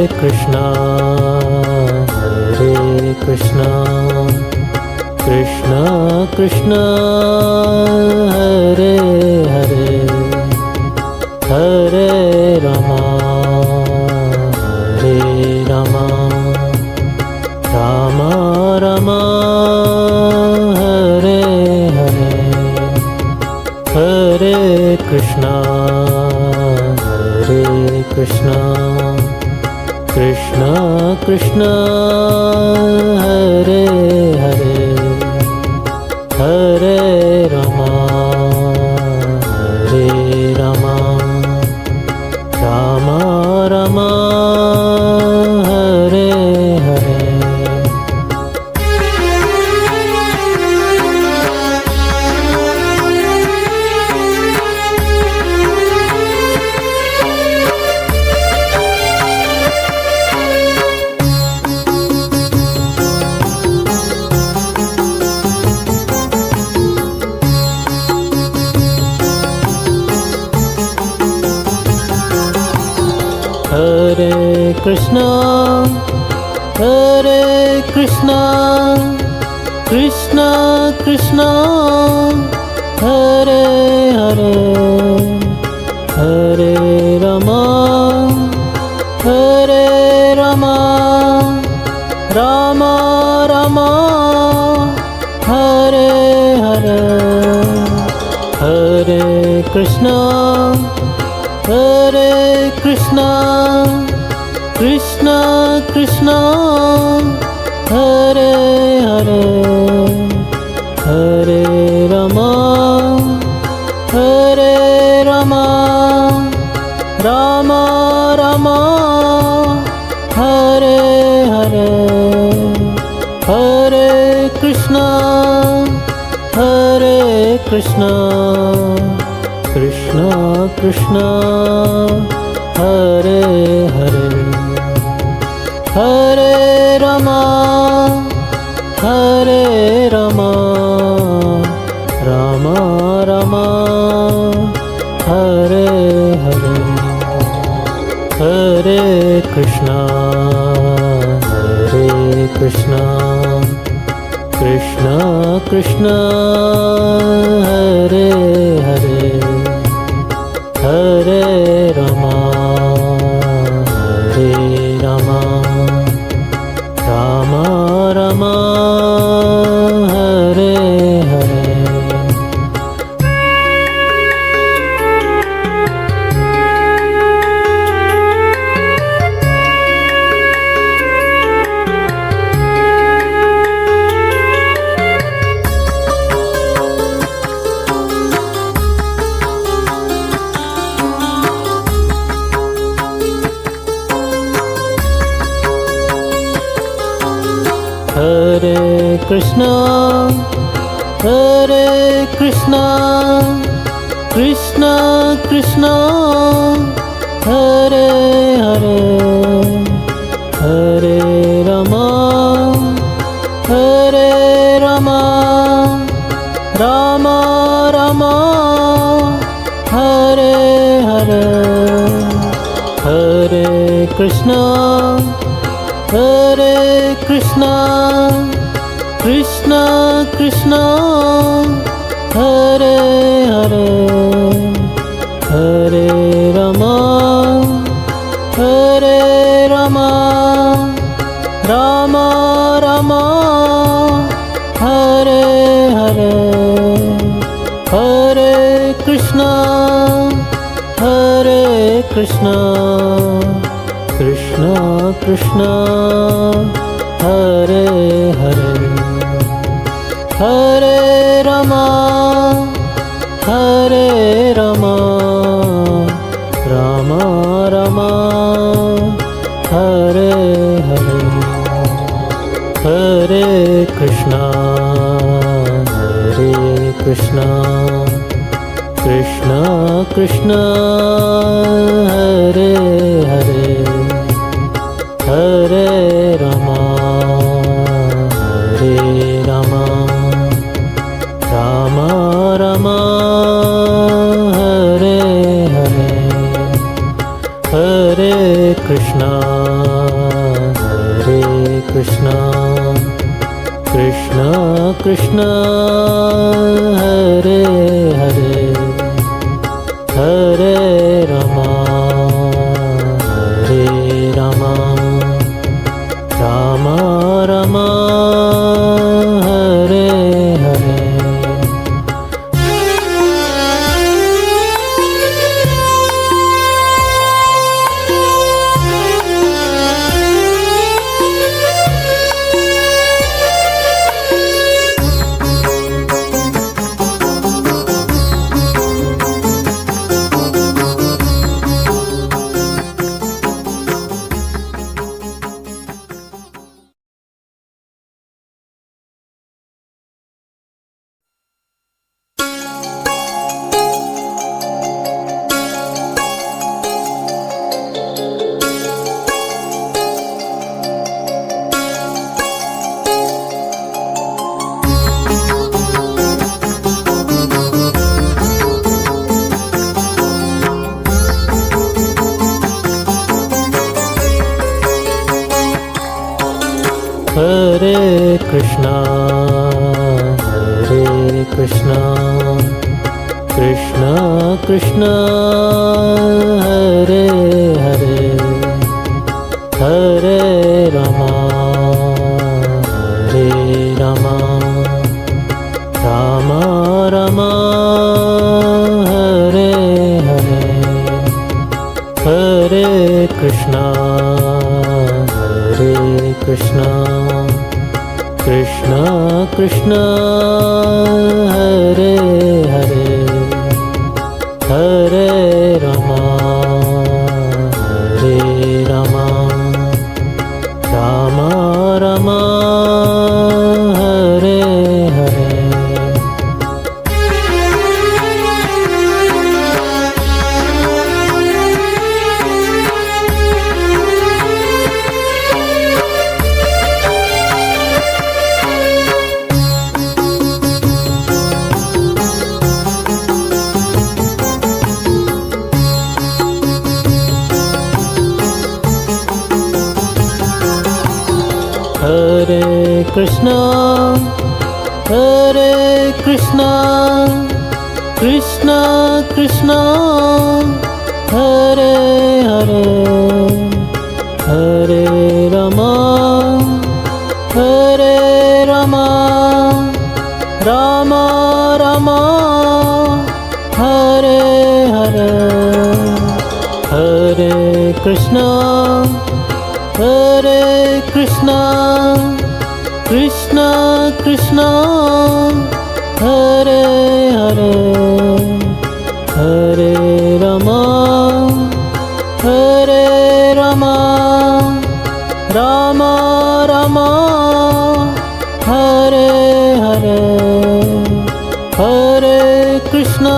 Krishna Hare Krishna Krishna Krishna Hare Hare Hare Rama Hare Rama Rama Rama Hare Hare Hare Krishna Hare Krishna Krishna Krishna Hare Hare Hare Rama Hare Rama Rama Rama Hare Hare Hare Krishna Krishna Krishna Hare Hare Hare Rama Rama Rama Hare Hare Hare Krishna Krishna Krishna Hare Hare Hare Rama Rama Rama Hare Hare Hare Krishna Krishna Krishna Hare Hare Hare Rama Rama Rama Hare Hare Hare Krishna Krishna Krishna Hare Hare Hare Rama Rama Rama Hare Hare Hare Krishna Krishna Krishna Hare Hare Hare Rama Rama Rama Hare Hare Hare Krishna Krishna Krishna Hare Hare Hare Rama Rama Rama Hare Hare Hare Krishna Krishna Krishna Hare Hare Hare Rama Rama Rama Hare Hare Hare Krishna Krishna Krishna Hare Hare Hare Rama Rama Rama Hare Hare Hare Krishna Krishna Hare Hare Hare Rama Hare Rama Rama Rama Hare Hare Hare Krishna Krishna Krishna Hare Hare Hare Rama Hare Rama Rama Rama Hare Hare Hare Krishna Krishna Krishna Hare Hare Hare Rama Hare Rama Rama Rama Hare Hare Hare Krishna Krishna Krishna Hare Hare Hare Rama Rama Rama Hare Hare Hare Krishna Krishna Krishna Hare Hare Hare Rama Rama Rama Hare Hare Hare Krishna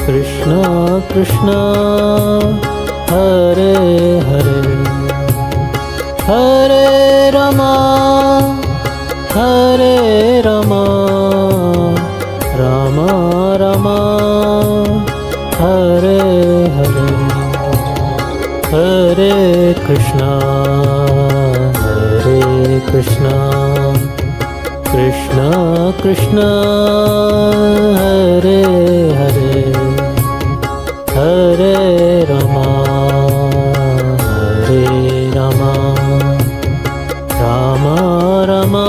Krishna Krishna Hare Hare Hare Rama Rama Rama Hare Hare Hare Krishna Krishna Krishna Hare Hare Hare Rama Rama Rama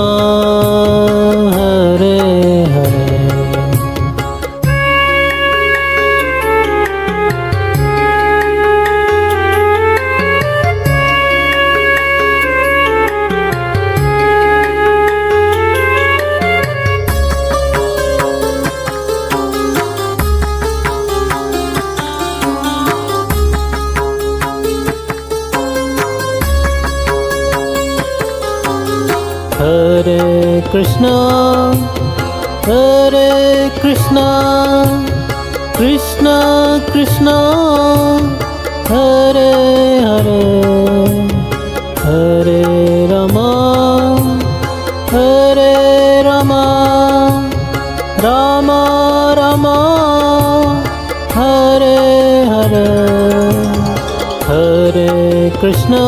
Hare Hare Hare Krishna Krishna Krishna Hare Hare Hare Rama Rama Rama Hare Hare Hare Krishna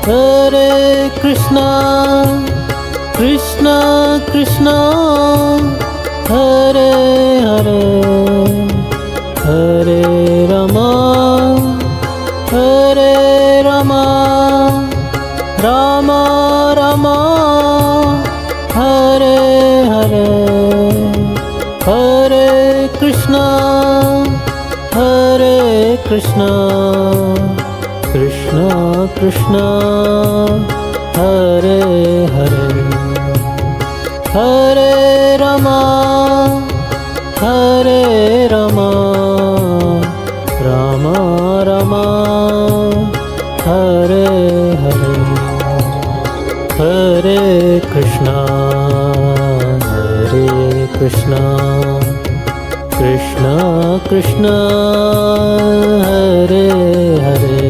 Hare Krishna, Krishna Krishna, Hare Hare, Hare Rama, Hare Rama, Rama Rama, Hare Hare, Hare Krishna, Hare Krishna, Krishna Krishna, Hare Hare, Hare Rama, Hare Rama, Rama Rama, Hare Hare, Hare Krishna, Hare Krishna, Krishna Krishna, Hare Hare,